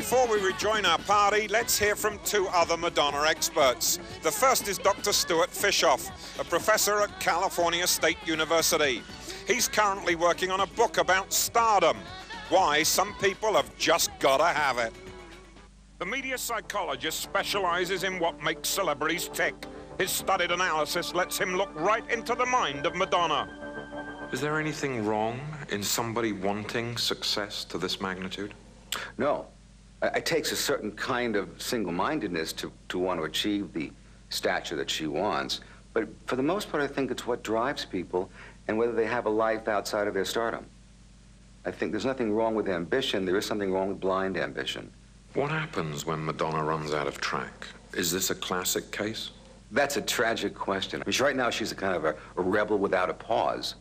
before we rejoin our party, let's hear from two other Madonna experts. The first is Dr. Stuart Fishoff, a professor at California State University. He's currently working on a book about stardom, why some people have just gotta have it. The media psychologist specializes in what makes celebrities tick. His studied analysis lets him look right into the mind of Madonna. Is there anything wrong in somebody wanting success to this magnitude? No. It takes a certain kind of single-mindedness to want to achieve the stature that she wants. But for the most part, I think it's what drives people and whether they have a life outside of their stardom. I think there's nothing wrong with ambition. There is something wrong with blind ambition. What happens when Madonna runs out of track? Is this a classic case? That's a tragic question. I mean, right now, she's a kind of a rebel without a pause.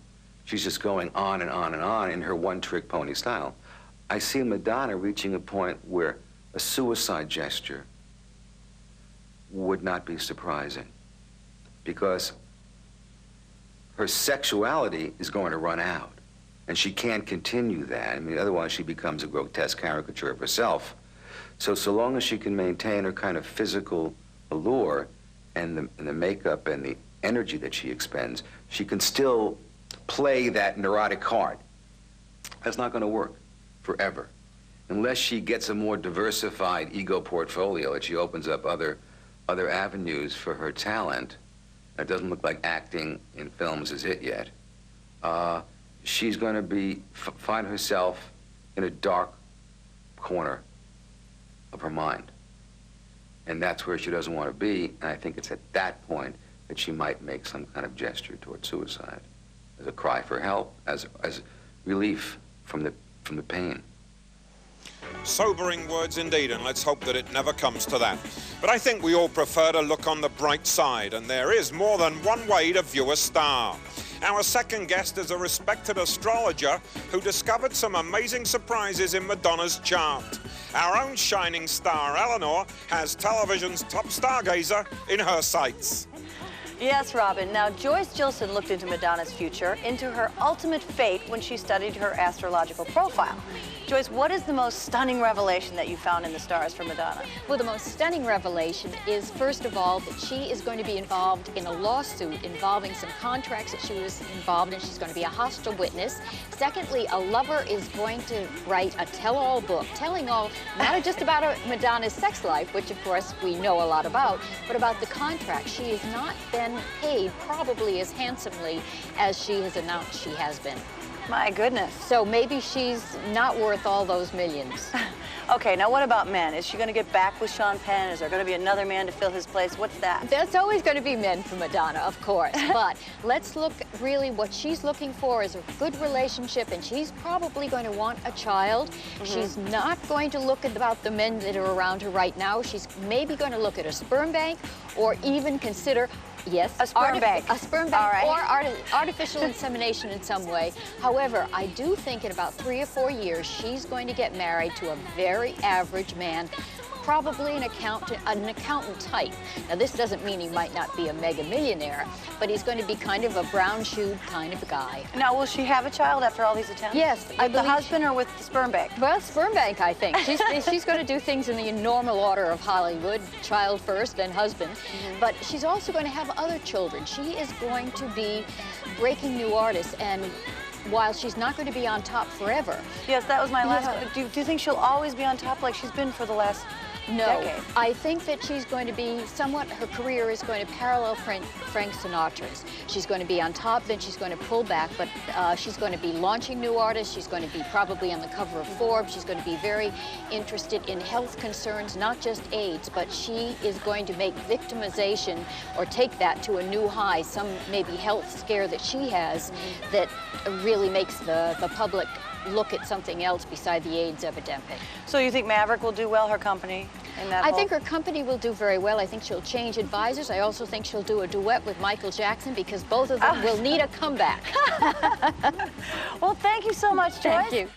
She's just going on and on and on in her one-trick pony style. I see Madonna reaching a point where a suicide gesture would not be surprising because her sexuality is going to run out, and she can't continue that. I mean, otherwise she becomes a grotesque caricature of herself. So long as she can maintain her kind of physical allure and the makeup and the energy that she expends, she can still play that neurotic card. That's not going to work forever. Unless she gets a more diversified ego portfolio, that she opens up other avenues for her talent. It doesn't look like acting in films is it yet. She's going to find herself in a dark corner of her mind. And that's where she doesn't want to be, and I think it's at that point that she might make some kind of gesture toward suicide, as a cry for help, as relief from the pain. Sobering words indeed, and let's hope that it never comes to that. But I think we all prefer to look on the bright side, and there is more than one way to view a star. Our second guest is a respected astrologer who discovered some amazing surprises in Madonna's chart. Our own shining star, Eleanor, has television's top stargazer in her sights. Yes, Robin. Now, Joyce Gilson looked into Madonna's future, into her ultimate fate when she studied her astrological profile. Joyce, what is the most stunning revelation that you found in the stars for Madonna? Well, the most stunning revelation is, first of all, that she is going to be involved in a lawsuit involving some contracts that she was involved in. She's going to be a hostile witness. Secondly, a lover is going to write a tell-all book, telling all, not just about Madonna's sex life, which, of course, we know a lot about, but about the contract. She has not been paid probably as handsomely as she has announced she has been. My goodness. So maybe she's not worth all those millions. Okay, now what about men? Is she going to get back with Sean Penn? Is there going to be another man to fill his place? What's that? There's always going to be men for Madonna, of course. But let's look, really, what she's looking for is a good relationship, and she's probably going to want a child. She's not going to look at about the men that are around her right now. She's maybe going to look at a sperm bank or even consider, yes, a sperm bank. A sperm bank or artificial insemination in some way. However, I do think in about 3 or 4 years, she's going to get married to a very average man, probably an accountant type. Now, this doesn't mean he might not be a mega millionaire, but he's going to be kind of a brown-shoed kind of a guy. Now, will she have a child after all these attempts? Yes. With the husband or with the sperm bank? Well, sperm bank, I think. She's going to do things in the normal order of Hollywood, child first, then husband. But she's also going to have other children. She is going to be breaking new artists, and while she's not going to be on top forever. Yes, that was my last question. Do you think she'll always be on top like she's been for the last decade? I think that she's going to be somewhat, her career is going to parallel Frank Sinatra's. She's going to be on top, then she's going to pull back, but she's going to be launching new artists. She's going to be probably on the cover of Forbes. She's going to be very interested in health concerns, not just AIDS, but she is going to make victimization or take that to a new high, some maybe health scare that she has that really makes the public look at something else beside the AIDS epidemic. So you think Maverick will do well, her company? I think her company will do very well. I think she'll change advisors. I also think she'll do a duet with Michael Jackson because both of them will need a comeback. Well, thank you so much, Joyce. Thank you.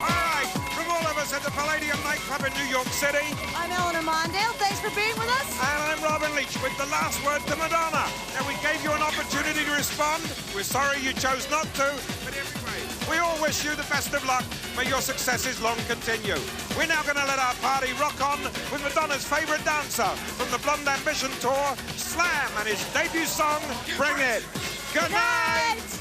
All right, from all of us at the Palladium nightclub in New York City. I'm Eleanor Mondale. Thanks for being with us. And I'm Robin Leach with the last word to Madonna. Now, we gave you an opportunity to respond. We're sorry you chose not to, but anyway. We all wish you the best of luck. May your successes long continue. We're now going to let our party rock on with Madonna's favourite dancer from the Blonde Ambition Tour, Slam, and his debut song, Bring It. Good night!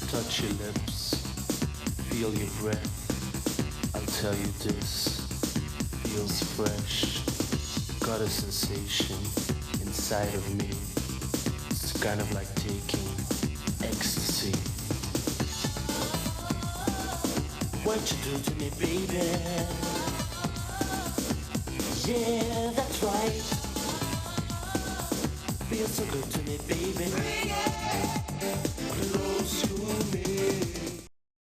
Touch your lips, feel your breath. I'll tell you this, feels fresh. Got a sensation inside of me. It's kind of like taking ecstasy. What you do to me, baby? Yeah, that's right. Feels so good to me, baby. Close to me.